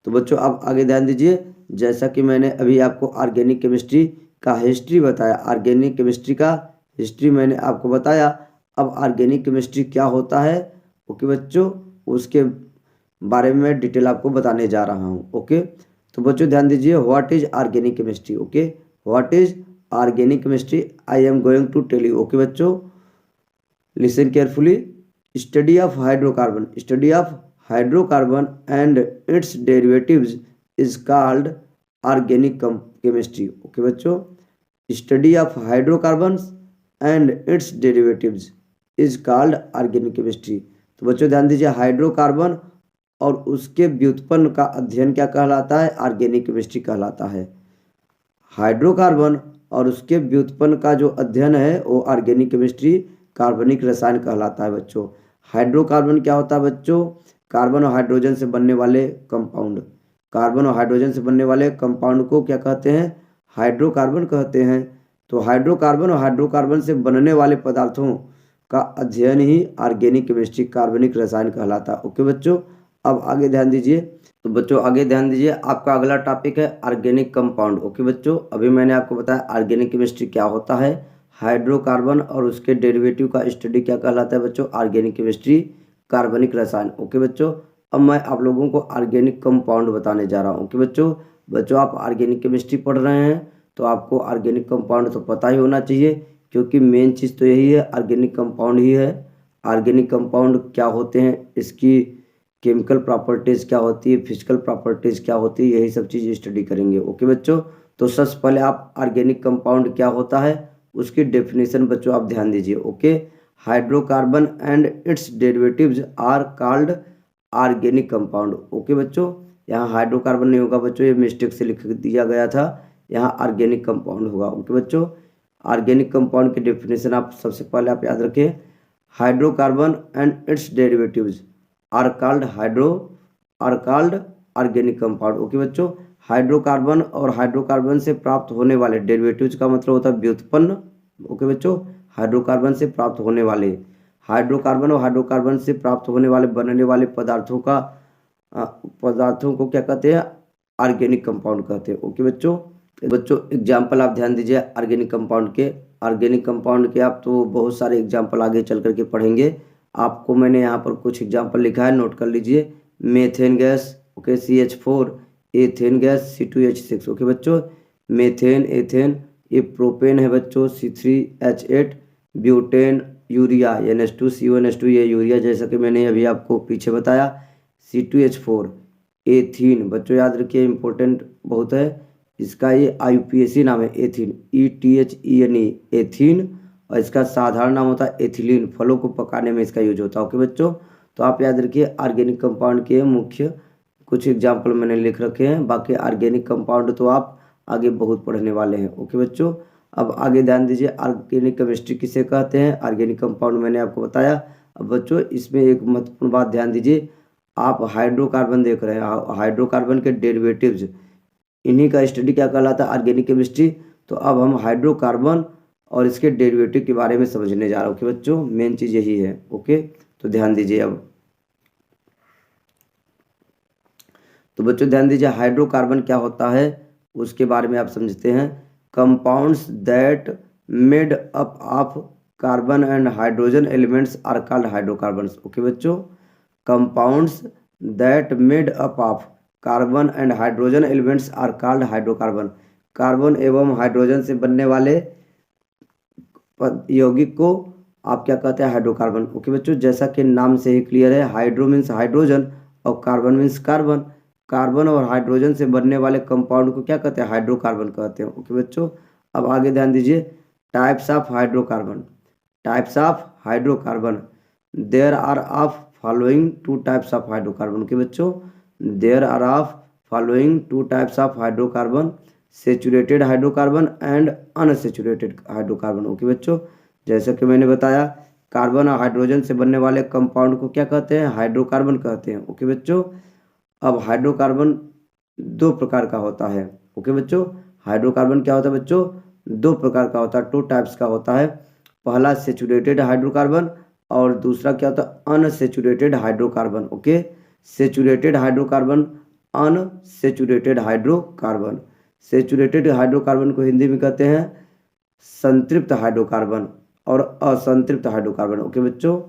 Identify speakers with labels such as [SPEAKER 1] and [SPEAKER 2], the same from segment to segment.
[SPEAKER 1] तो बच्चों आप आगे ध्यान दीजिए, जैसा कि मैंने अभी आपको ऑर्गेनिक केमिस्ट्री का हिस्ट्री बताया, ऑर्गेनिक केमिस्ट्री का हिस्ट्री मैंने आपको बताया। अब ऑर्गेनिक केमिस्ट्री क्या होता है, ओके बच्चों, उसके बारे में मैं डिटेल आपको बताने जा रहा हूँ। ओके, तो बच्चों ध्यान दीजिए, what is organic chemistry. Okay, what is organic chemistry, I am going to tell you. Okay बच्चों, listen carefully. Study of hydrocarbon, study of hydrocarbon and its derivatives is called organic chemistry. Okay बच्चों, study of hydrocarbon and its derivatives is called organic chemistry. तो बच्चों ध्यान दीजिए, hydrocarbon और उसके व्युत्पन्न का अध्ययन क्या कहलाता है, ऑर्गेनिक केमिस्ट्री कहलाता है। हाइड्रोकार्बन और उसके व्युत्पन्न का जो अध्ययन है वो ऑर्गेनिक केमिस्ट्री, कार्बनिक रसायन कहलाता है बच्चों। हाइड्रोकार्बन क्या होता है बच्चों, कार्बन और हाइड्रोजन से बनने वाले कंपाउंड, कार्बन और हाइड्रोजन से बनने वाले कंपाउंड को क्या कहते हैं, हाइड्रोकार्बन कहते हैं। तो हाइड्रोकार्बन और हाइड्रोकार्बन से बनने वाले पदार्थों का अध्ययन ही ऑर्गेनिक केमिस्ट्री, कार्बनिक रसायन कहलाता है। ओके बच्चों, अब आगे ध्यान दीजिए। तो बच्चों आगे ध्यान दीजिए, आपका अगला टॉपिक है ऑर्गेनिक कंपाउंड। ओके बच्चों, अभी मैंने आपको बताया ऑर्गेनिक केमिस्ट्री क्या होता है, हाइड्रोकार्बन और उसके डेरिवेटिव का स्टडी क्या कहलाता है बच्चों, ऑर्गेनिक केमिस्ट्री, कार्बनिक रसायन। ओके बच्चों, अब मैं आप लोगों को ऑर्गेनिक कंपाउंड बताने जा रहा हूँ। ओके बच्चों आप ऑर्गेनिक केमिस्ट्री पढ़ रहे हैं तो आपको ऑर्गेनिक कंपाउंड तो पता ही होना चाहिए, क्योंकि मेन चीज़ तो यही है, ऑर्गेनिक कंपाउंड ही है। ऑर्गेनिक कंपाउंड क्या होते हैं, इसकी केमिकल प्रॉपर्टीज़ क्या होती है, फिजिकल प्रॉपर्टीज़ क्या होती है, यही सब चीज़ स्टडी करेंगे। ओके बच्चों, तो सबसे पहले आप ऑर्गेनिक कंपाउंड क्या होता है उसकी डेफिनेशन बच्चों आप ध्यान दीजिए। Okay, hydrocarbon and its derivatives are called organic compound. Okay बच्चों, यहाँ हाइड्रोकार्बन नहीं होगा बच्चों, ये मिस्टेक से लिख दिया गया था, यहाँ ऑर्गेनिक कंपाउंड होगा। ओके बच्चों, ऑर्गेनिक कंपाउंड की डेफिनेशन आप सबसे पहले आप याद रखें, hydrocarbon and its derivatives are called organic compound. Okay बच्चों, हाइड्रोकार्बन और हाइड्रोकार्बन से प्राप्त होने वाले, डेरिवेटिव्स का मतलब होता है व्युत्पन्न। ओके बच्चों, हाइड्रोकार्बन से प्राप्त होने वाले, हाइड्रोकार्बन और हाइड्रोकार्बन से प्राप्त होने वाले बनने वाले पदार्थों को क्या कहते हैं, ऑर्गेनिक कंपाउंड कहते हैं। ओके बच्चों एग्जाम्पल आप ध्यान दीजिए ऑर्गेनिक कंपाउंड के। ऑर्गेनिक कंपाउंड के आप तो बहुत सारे एग्जाम्पल आगे चल करके पढ़ेंगे, आपको मैंने यहाँ पर कुछ एग्जाम्पल लिखा है, नोट कर लीजिए। Methane gas, okay, CH4, ethane gas, C2H6। Okay बच्चों, मेथेन, एथेन, ये प्रोपेन है बच्चों, C3H8, butane, urea NH2CO NH2, ये यूरिया जैसा कि मैंने अभी आपको पीछे बताया। C2H4, एथीन बच्चों याद रखिए, इंपॉर्टेंट बहुत है, इसका ये IUPAC नाम है, एथीन, ETHENE, एथीन, और इसका साधारण नाम होता है एथिलीन, फलों को पकाने में इसका यूज होता है। ओके बच्चों, तो आप याद रखिए ऑर्गेनिक कंपाउंड के मुख्य कुछ एग्जाम्पल मैंने लिख रखे हैं, बाकी ऑर्गेनिक कंपाउंड तो आप आगे बहुत पढ़ने वाले हैं। ओके बच्चों, अब आगे ध्यान दीजिए, ऑर्गेनिक केमिस्ट्री किसे कहते हैं, ऑर्गेनिक कंपाउंड मैंने आपको बताया। अब बच्चों इसमें एक महत्वपूर्ण बात ध्यान दीजिए, आप हाइड्रोकार्बन देख रहे हैं, हाइड्रोकार्बन के डेरिवेटिव्स, इन्हीं का स्टडी क्या कहलाता है, ऑर्गेनिक केमिस्ट्री। तो अब हम हाइड्रोकार्बन और इसके डेरिवेटिव के बारे में समझने जा रहा हूँ। ओके बच्चों, मेन चीज़ यही है। ओके, तो ध्यान दीजिए। अब तो बच्चों ध्यान दीजिए, हाइड्रोकार्बन क्या होता है उसके बारे में आप समझते हैं। Compounds that made up of carbon and hydrogen elements are called hydrocarbons. Okay बच्चों, compounds that made up of carbon and hydrogen elements are called hydrocarbon. Carbon एवं हाइड्रोजन से बनने वाले यौगिक को आप क्या कहते हैं, हाइड्रोकार्बन। ओके बच्चों, जैसा कि नाम से ही क्लियर है, हाइड्रो मीन्स हाइड्रोजन और कार्बन मीन्स कार्बन। कार्बन और हाइड्रोजन से बनने वाले कंपाउंड को क्या कहते हैं, हाइड्रोकार्बन कहते हैं। ओके बच्चों, अब आगे ध्यान दीजिए, types of hydrocarbon, types of hydrocarbon, there are of following two types of hydrocarbon. Okay बच्चों, there are of following two types of hydrocarbon, saturated hydrocarbon and unsaturated hydrocarbon. Okay बच्चों, जैसा कि मैंने बताया, कार्बन और हाइड्रोजन से बनने वाले कंपाउंड को क्या कहते हैं, हाइड्रोकार्बन कहते हैं। ओके बच्चों, अब हाइड्रोकार्बन दो प्रकार का होता है। ओके बच्चों, हाइड्रोकार्बन क्या होता है बच्चों, दो प्रकार का होता है, टू टाइप्स का होता है। पहला सेचुरेटेड हाइड्रोकार्बन और दूसरा क्या होता है, unsaturated hydrocarbon. Okay, saturated hydrocarbon, unsaturated hydrocarbon. Saturated hydrocarbon को हिंदी में कहते हैं संतृप्त हाइड्रोकार्बन और असंतृप्त हाइड्रोकार्बन। ओके बच्चों,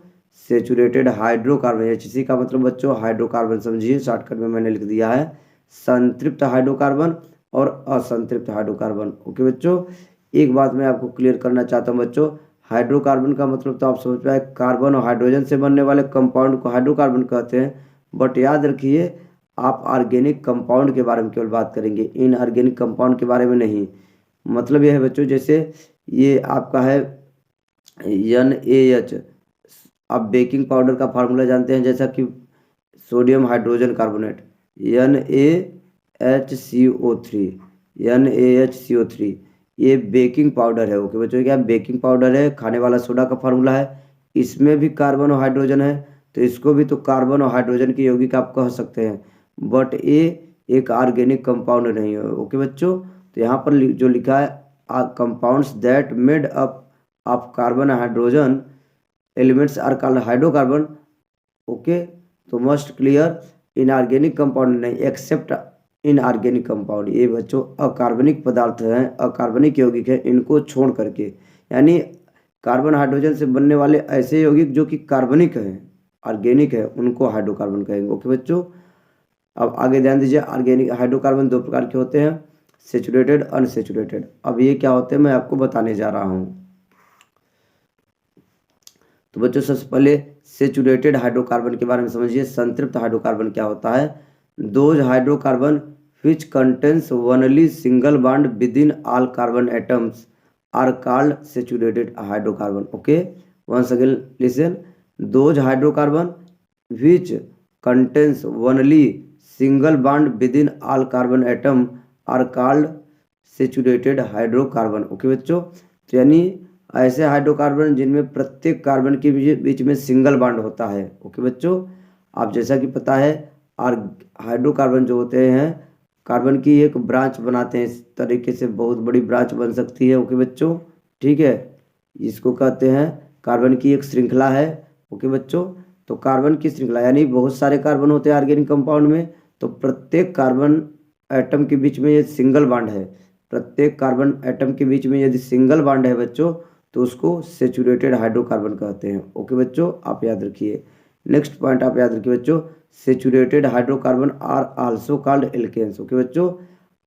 [SPEAKER 1] सेचुरेटेड हाइड्रोकार्बन HC का मतलब बच्चों हाइड्रोकार्बन समझिए, शॉर्टकट में मैंने लिख दिया है संतृप्त हाइड्रोकार्बन और असंतृप्त हाइड्रोकार्बन। ओके बच्चों, एक बात मैं आपको क्लियर करना चाहता हूँ बच्चों, हाइड्रोकार्बन का मतलब तो आप समझ पाए, कार्बन और हाइड्रोजन से बनने वाले कंपाउंड को हाइड्रोकार्बन कहते हैं। बट याद रखिए आप ऑर्गेनिक कंपाउंड के बारे में केवल बात करेंगे, इनऑर्गेनिक कंपाउंड के बारे में नहीं। मतलब यह है बच्चों, जैसे ये आपका है NaH, आप बेकिंग पाउडर का फार्मूला जानते हैं, जैसा कि सोडियम हाइड्रोजन कार्बोनेट NaHCO3 ये बेकिंग पाउडर है। ओके बच्चों, क्या बेकिंग पाउडर है, खाने वाला सोडा का फार्मूला है, इसमें भी कार्बन और हाइड्रोजन है, तो इसको भी तो कार्बन और हाइड्रोजन की यौगिक आप कह सकते हैं। बट ये एक ऑर्गेनिक कंपाउंड नहीं है। ओके बच्चों, तो यहाँ पर जो लिखा है compounds that made up of carbon hydrogen elements are called hydrocarbon. Okay, तो मस्ट क्लियर, इनऑर्गेनिक कंपाउंड नहीं, एक्सेप्ट इनऑर्गेनिक कंपाउंड, ये बच्चों अकार्बनिक पदार्थ हैं, अकार्बनिक यौगिक है, इनको छोड़ करके, यानी कार्बन हाइड्रोजन से बनने वाले ऐसे यौगिक जो कि कार्बनिक हैं, ऑर्गेनिक है, उनको हाइड्रोकार्बन कहेंगे। ओके बच्चों, अब आगे ध्यान दीजिए, ऑर्गेनिक हाइड्रोकार्बन दो प्रकार के होते हैं, सेचुरेटेड, अनसेचुरेटेड। अब ये क्या होते हैं मैं आपको बताने जा रहा हूँ। तो बच्चों सबसे पहले सेचुरेटेड हाइड्रोकार्बन के बारे में समझिए। संतृप्त हाइड्रोकार्बन क्या होता है? Those hydrocarbon which contains only single bond within all carbon atoms are called saturated hydrocarbon. Okay, once again listen, those hydrocarbon which contains only single bond within all carbon atom are called saturated hydrocarbon. Okay बच्चों, तो यानी ऐसे hydrocarbon जिनमें प्रत्येक carbon के बीच में single bond होता है। ओके बच्चों, आप जैसा कि पता है और हाइड्रोकार्बन जो होते हैं कार्बन की एक ब्रांच बनाते हैं, इस तरीके से बहुत बड़ी ब्रांच बन सकती है। ओके बच्चों, ठीक है, इसको कहते हैं कार्बन की एक श्रृंखला है। ओके बच्चों, तो कार्बन की श्रृंखला यानी बहुत सारे कार्बन होते हैं ऑर्गेनिक कंपाउंड में, तो प्रत्येक कार्बन एटम के बीच में ये सिंगल बॉन्ड है, प्रत्येक कार्बन एटम के बीच में यदि सिंगल बॉन्ड है बच्चों तो उसको सेचुरेटेड हाइड्रोकार्बन कहते हैं। ओके बच्चों, आप याद रखिए। नेक्स्ट पॉइंट आप याद रखिए बच्चों, saturated hydrocarbon are also called alkanes. Okay बच्चों,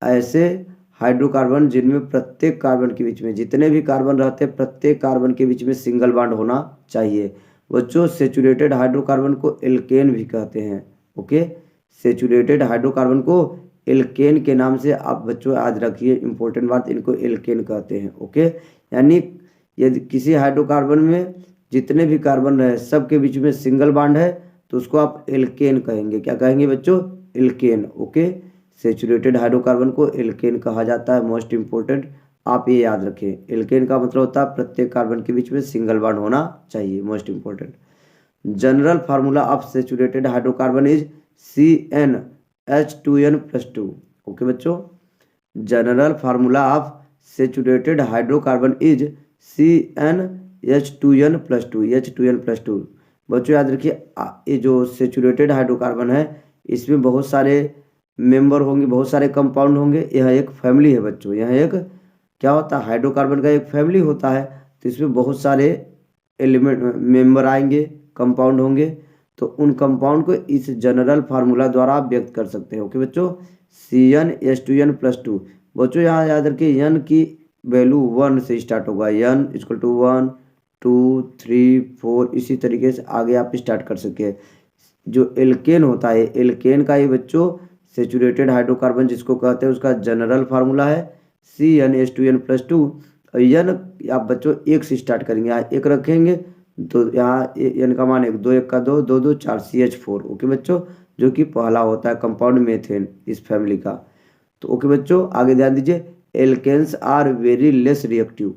[SPEAKER 1] ऐसे हाइड्रोकार्बन जिनमें प्रत्येक कार्बन के बीच में जितने भी कार्बन रहते हैं प्रत्येक कार्बन के बीच में सिंगल बॉन्ड होना चाहिए। बच्चों सेचुरेटेड हाइड्रोकार्बन को एल्केन भी कहते हैं। ओके, सेचुरेटेड हाइड्रोकार्बन को एल्केन के नाम से आप बच्चों याद रखिए, इंपॉर्टेंट बात, इनको एल्केन कहते हैं। ओके, यानी यदि किसी हाइड्रोकार्बन में जितने भी कार्बन रहे सबके बीच में सिंगल बॉन्ड है तो उसको आप एल्केन कहेंगे। क्या कहेंगे बच्चों? एल्केन। ओके, सेचुरेटेड हाइड्रोकार्बन को एल्केन कहा जाता है। मोस्ट इंपोर्टेंट आप ये याद रखें, एल्केन का मतलब होता है प्रत्येक कार्बन के बीच में सिंगल बॉन्ड होना चाहिए। Most important general formula of saturated hydrocarbon is CnH2n+2। Okay बच्चों, general formula of saturated hydrocarbon is CnH2n+2, H2n+2। बच्चों याद रखिए, ये जो सेचुरेटेड हाइड्रोकार्बन है इसमें बहुत सारे मेंबर होंगे, बहुत सारे कंपाउंड होंगे, यह एक फैमिली है बच्चों। यह एक क्या होता है, हाइड्रोकार्बन का एक फैमिली होता है, तो इसमें बहुत सारे एलिमेंट मेंबर आएंगे, कंपाउंड होंगे, तो उन कंपाउंड को इस जनरल फार्मूला द्वारा आप व्यक्त कर सकते हैं। ओके बच्चों, CnH2n+2। बच्चों यहाँ याद रखिए n की वैल्यू 1 से स्टार्ट होगा, n = 1 2 3 4, इसी तरीके से आगे आप स्टार्ट कर सके। जो एल्केन होता है, एल्केन का ये बच्चों सेचुरेटेड हाइड्रोकार्बन जिसको कहते हैं उसका जनरल फार्मूला है CnH2n+2। और n आप बच्चों 1 से स्टार्ट करेंगे, यहाँ 1 रखेंगे तो यहाँ n का मान 1, 2 1 का 2, 2 2 4 CH4। ओके बच्चों, जो कि पहला होता है कंपाउंड मेथेन इस फैमिली का। तो ओके बच्चों, आगे ध्यान दीजिए, alkanes are very less reactive.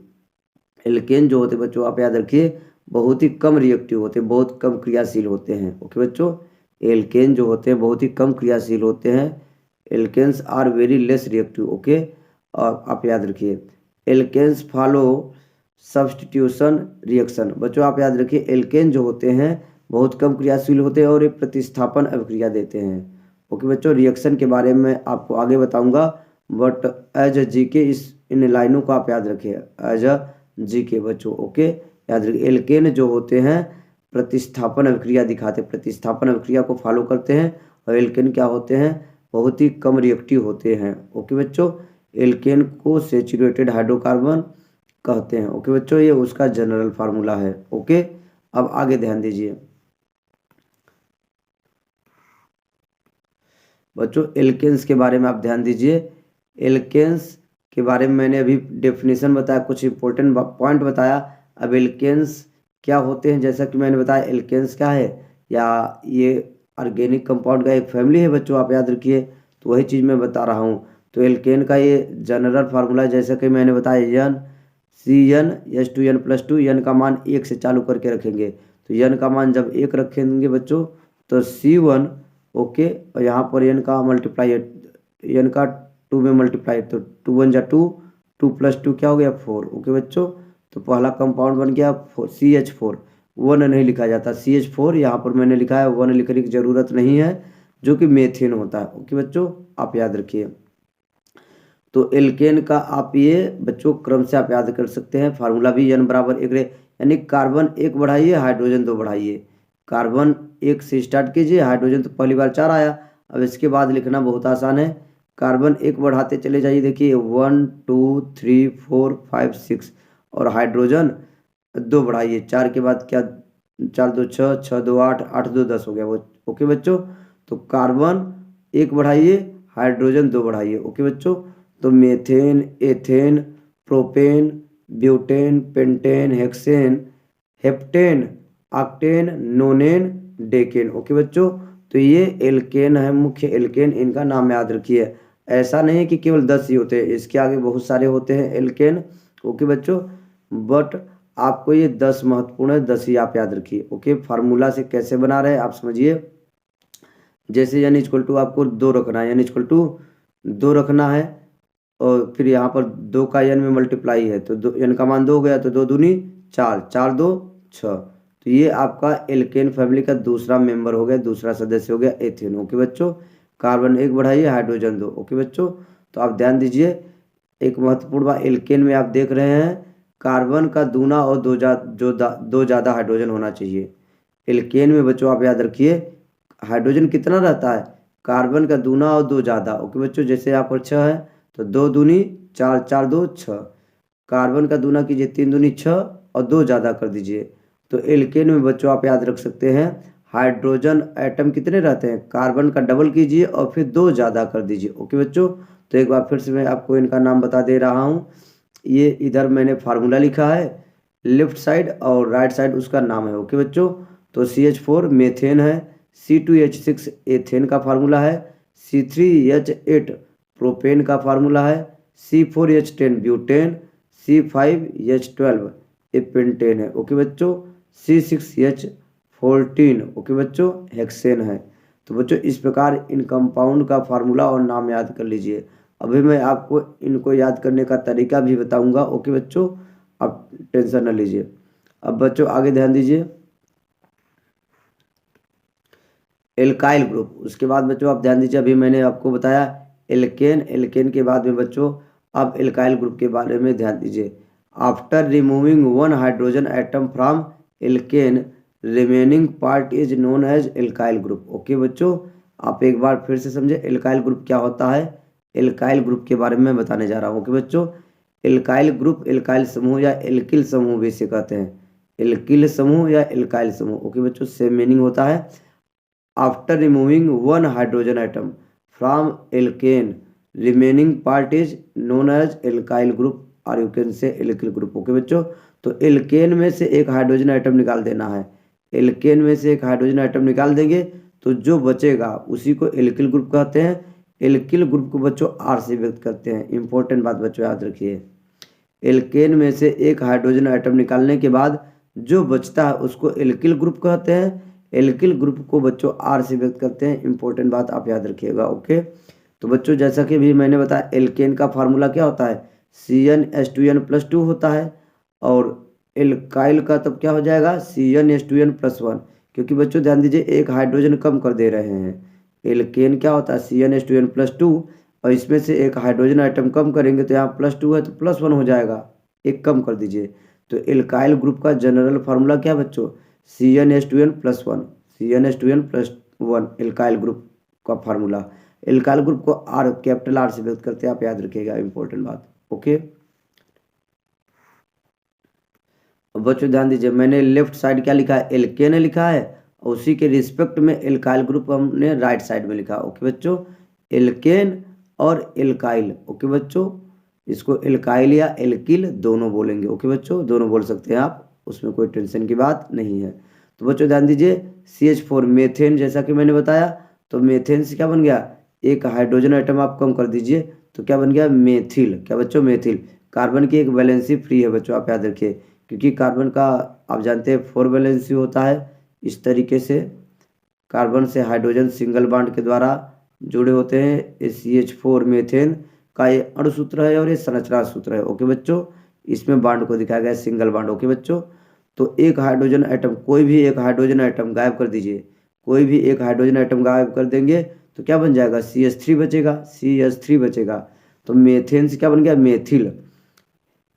[SPEAKER 1] Alkane जो होते बच्चों आप याद रखिए बहुत ही कम रिएक्टिव होते हैं, बहुत कम क्रियाशील होते हैं। ओके बच्चों, एल्केन जो होते हैं बहुत ही कम क्रियाशील होते हैं। Alkanes are very less reactive. Okay, और आप याद रखिए एल्केन्स फॉलो सब्स्टिट्यूशन रिएक्शन। बच्चों आप याद रखिए एल्केन जो होते हैं बहुत कम क्रियाशील होते हैं और एक प्रतिस्थापन अभिक्रिया देते हैं। ओके बच्चों, रिएक्शन के बारे में आपको आगे बताऊंगा, बट एज अ जीके इन लाइनों को आप याद रखिए एज अ जीके बच्चों। ओके, याद रखिए एल्केन जो होते हैं प्रतिस्थापन अभिक्रिया दिखाते हैं, प्रतिस्थापन अभिक्रिया को फॉलो करते हैं, और एल्केन क्या होते हैं, बहुत ही कम रिएक्टिव होते हैं। ओके बच्चों, एल्केन को सैचुरेटेड हाइड्रोकार्बन कहते हैं। ओके बच्चों, ये उसका जनरल फार्मूला है। ओके, अब आगे ध्यान दीजिए बच्चों, एल्केन्स के बारे में आप ध्यान दीजिए। एल्केन्स के बारे में मैंने अभी डेफिनेशन बताया, कुछ इंपॉर्टेंट पॉइंट बताया। अब एल्केन्स क्या होते हैं, जैसा कि मैंने बताया एल्केन्स क्या है, या ये ऑर्गेनिक कंपाउंड का एक फैमिली है बच्चों, आप याद रखिए। तो वही चीज़ मैं बता रहा हूँ। तो एल्केन का ये जनरल फार्मूला जैसा कि मैंने बताया, एन CnH2n+2, एन का मान 1 से चालू करके रखेंगे। तो एन का मान जब 1 रखेंगे बच्चों तो C1, ओके, और यहाँ पर एन का मल्टीप्लाई है, एन का 2 में मल्टीप्लाई, तो 2 1 जा 2, 2 + 2 क्या हो गया 4। ओके बच्चों, तो पहला कंपाउंड बन गया CH4। 1 नहीं लिखा जाता, CH4 यहाँ पर मैंने लिखा है, 1 लिखने की ज़रूरत नहीं है, जो कि मेथेन होता है। ओके बच्चों, आप याद रखिए। तो एल्केन का आप ये बच्चों क्रम से आप याद कर सकते हैं, फार्मूला भी n बराबर 1 यानी कार्बन 1 बढ़ाइए, हाइड्रोजन 2 बढ़ाइए। कार्बन 1 से स्टार्ट कीजिए, हाइड्रोजन तो पहली बार 4 आया। अब इसके बाद लिखना बहुत आसान है, कार्बन 1 बढ़ाते चले जाइए, देखिए 1 2 3 4 5 6, और हाइड्रोजन 2 बढ़ाइए, 4 के बाद क्या, 4 2 6, 6 2 8, 8 2 10 हो गया वो। ओके बच्चों, तो कार्बन 1 बढ़ाइए, हाइड्रोजन 2 बढ़ाइए। ओके बच्चों, तो methane, ethane, propane, butane, pentane, hexane, heptane, octane, नोनेन, decane. Okay बच्चों, तो ये एल्केन है, मुख्य एल्केन, इनका नाम याद रखिए। ऐसा नहीं है कि केवल 10 ही होते हैं, इसके आगे बहुत सारे होते हैं एल्केन। ओके बच्चों, बट आपको ये 10 महत्वपूर्ण है, 10 ही आप याद रखिए। ओके, फार्मूला से कैसे बना रहे हैं आप समझिए। जैसे n = आपको 2 रखना है, n = 2 रखना है, और फिर यहाँ पर 2 का n में मल्टीप्लाई है, तो n का मान 2 हो गया, तो 2 दूनी 4, 4 2 6। तो ये आपका एल्केन फैमिली का दूसरा मेंबर हो गया, दूसरा सदस्य हो गया एथेन। ओके बच्चों, कार्बन 1 बढ़ाइए, हाइड्रोजन 2। ओके बच्चों, तो आप ध्यान दीजिए, एक महत्वपूर्ण बात एल्केन में आप देख रहे हैं, कार्बन का दूना और दो ज़्यादा हाइड्रोजन होना चाहिए। एल्केन में बच्चों आप याद रखिए, हाइड्रोजन कितना रहता है, कार्बन का दूना और 2 ज़्यादा। ओके बच्चों, जैसे यहाँ पर 6 है, तो 2 दूनी 4, 4 2 6, कार्बन का दूना कीजिए, 3 दूनी 6, और 2 ज़्यादा कर दीजिए। तो एल्केन में बच्चों आप याद रख सकते हैं, हाइड्रोजन एटम कितने रहते हैं, कार्बन का डबल कीजिए और फिर 2 ज़्यादा कर दीजिए। ओके बच्चों, तो एक बार फिर से मैं आपको इनका नाम बता दे रहा हूँ। ये इधर मैंने फार्मूला लिखा है, लेफ्ट साइड और राइट साइड उसका नाम है। ओके बच्चों, तो CH4 मेथेन है, C2H6 एथेन का फार्मूला है, C3H8 प्रोपेन का फार्मूला है, C4H10 ब्यूटेन, C5H12 ये पेंटेन है। ओके बच्चों, C6H14 ओके बच्चों हेक्सेन है। तो बच्चों इस प्रकार इन कंपाउंड का फार्मूला और नाम याद कर लीजिए। अभी मैं आपको इनको याद करने का तरीका भी बताऊंगा। ओके बच्चों, आप टेंशन न लीजिए। अब बच्चों आगे ध्यान दीजिए, एल्काइल ग्रुप, उसके बाद बच्चों आप ध्यान दीजिए, अभी मैंने आपको बताया एल्केन, एल्केन के बाद में बच्चों आप एल्काइल ग्रुप के बारे में ध्यान दीजिए। After removing 1 hydrogen atom from alkane, remaining part is known as alkyl group. Okay बच्चों, आप एक बार फिर से समझे एल्काइल ग्रुप क्या होता है। एल्काइल ग्रुप के बारे में मैं बताने जा रहा हूँ। ओके बच्चों, एल्काइल ग्रुप एल्काइल समूह या एल्किल समूह भी इसे कहते हैं, एल्किल समूह या एल्काइल समूह। ओके बच्चों, सेम मीनिंग होता है। After removing 1 hydrogen atom from alkane, remaining part is known as alkyl group, और you can say alkyl group. Okay बच्चों, तो एल्केन में से एक हाइड्रोजन एटम निकाल देना है, एल्केन में से एक हाइड्रोजन एटम निकाल देंगे तो जो बचेगा उसी को एल्किल ग्रुप कहते हैं। एल्किल ग्रुप को बच्चों आर से व्यक्त करते हैं। इंपॉर्टेंट बात बच्चों याद रखिए, एल्केन में से एक हाइड्रोजन एटम निकालने के बाद जो बचता है उसको एल्किल ग्रुप कहते हैं। एल्किल ग्रुप को बच्चों आर से व्यक्त करते हैं। इंपॉर्टेंट बात आप याद रखिएगा। ओके, तो बच्चों जैसा कि भी मैंने बताया एल्केन का फार्मूला क्या होता है, CnH2n+2 होता है, और एल्काइल का तब क्या हो जाएगा CnH2n+1, क्योंकि बच्चों ध्यान दीजिए एक हाइड्रोजन कम कर दे रहे हैं, एल्केन क्या होता है CnH2n+2, और इसमें से एक हाइड्रोजन आइटम कम करेंगे तो यहाँ +2 है तो +1 हो जाएगा, एक कम कर दीजिए। तो एल्काइल ग्रुप का जनरल फार्मूला क्या बच्चों, CnH2n+1, CnH2n+1 एल्काइल ग्रुप का फार्मूला। एल्काइल ग्रुप को आर, कैपिटल आर से व्यक्त करते हैं, आप याद रखिएगा, इंपॉर्टेंट बात। ओके, बच्चों ध्यान दीजिए, मैंने लेफ्ट साइड क्या लिखा है, एल्केन लिखा है, और उसी के रिस्पेक्ट में एल्काइल ग्रुप हमने राइट साइड में लिखा। ओके बच्चों, एल्केन और एल्काइल। ओके बच्चों, इसको एल्काइल या एल्किल दोनों बोलेंगे। ओके बच्चों, दोनों बोल सकते हैं आप, उसमें कोई टेंशन की बात नहीं है। तो बच्चों ध्यान दीजिए, CH4 मेथेन, जैसा कि मैंने बताया, तो मेथेन से क्या बन गया, एक हाइड्रोजन आइटम आप कम कर दीजिए तो क्या बन गया, मेथिल। क्या बच्चों, मेथिल। कार्बन की एक वैलेंसी फ्री है बच्चों, आप याद रखिए, क्योंकि कार्बन का आप जानते हैं 4 वैलेंसी होता है। इस तरीके से कार्बन से हाइड्रोजन सिंगल बॉन्ड के द्वारा जुड़े होते हैं। ये CH4 मेथेन का ये अणुसूत्र है और ये संरचना सूत्र है। ओके बच्चों, इसमें बॉन्ड को दिखाया गया है सिंगल बॉन्ड। ओके बच्चों, तो एक हाइड्रोजन आइटम, कोई भी एक हाइड्रोजन आइटम गायब कर दीजिए, कोई भी एक हाइड्रोजन आइटम गायब कर देंगे तो क्या बन जाएगा, CH3 बचेगा, CH3 बचेगा। तो मेथेन से क्या बन गया, मेथिल।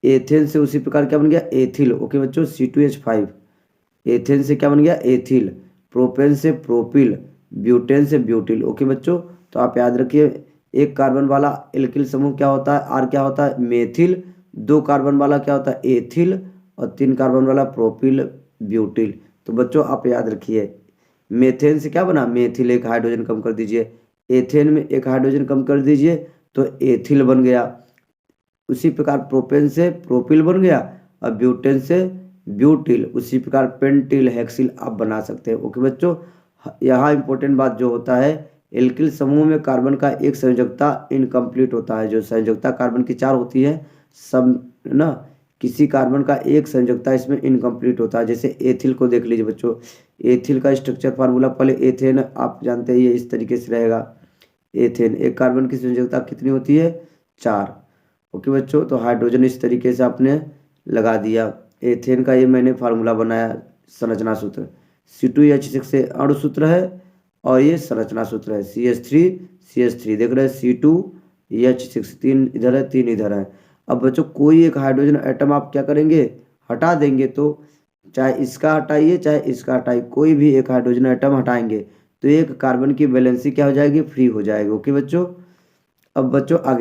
[SPEAKER 1] एथेन से उसी प्रकार क्या बन गया, एथिल। ओके बच्चों, C2H5। एथेन से क्या बन गया, एथिल। प्रोपेन से प्रोपिल, ब्यूटेन से ब्यूटिल। ओके बच्चों, तो आप याद रखिए, एक कार्बन वाला एल्किल समूह क्या होता है, आर क्या होता है, मेथिल। 2 कार्बन वाला क्या होता है, एथिल। और 3 कार्बन वाला प्रोपिल, ब्यूटिल। तो बच्चों आप याद रखिए, मेथेन से क्या बना, मेथिल, एक हाइड्रोजन कम कर दीजिए। एथेन में एक हाइड्रोजन कम कर दीजिए तो एथिल बन गया। उसी प्रकार प्रोपेन से प्रोपिल बन गया, और ब्यूटेन से ब्यूटिल। उसी प्रकार पेंटिल, हेक्सिल आप बना सकते हैं। ओके बच्चों, यहाँ इंपॉर्टेंट बात जो होता है, एल्किल समूह में कार्बन का एक संयोजकता इनकम्प्लीट होता है। जो संयोजकता कार्बन की 4 होती है, सब ना, किसी कार्बन का एक संयोजकता इसमें इनकम्प्लीट होता है। जैसे एथिल को देख लीजिए बच्चों, एथिल का स्ट्रक्चर फार्मूला, पहले एथेन आप जानते हैं, ये इस तरीके से रहेगा। एथेन, एक कार्बन की संयोजकता कितनी होती है, 4। ओके बच्चों, तो हाइड्रोजन इस तरीके से आपने लगा दिया। एथेन का ये मैंने फार्मूला बनाया, संरचना सूत्र। C2H6 से अणु सूत्र है और ये संरचना सूत्र है, CH3 देख रहे हैं, C2H6, 3 इधर है 3 इधर है। अब बच्चों कोई एक हाइड्रोजन एटम आप क्या करेंगे, हटा देंगे, तो चाहे इसका हटाइए चाहे इसका हटाइए, कोई भी एक हाइड्रोजन एटम हटाएंगे तो एक कार्बन की वैलेंसी क्या हो जाएगी, फ्री हो जाएगी। ओके बच्चों, अब बच्चों आगे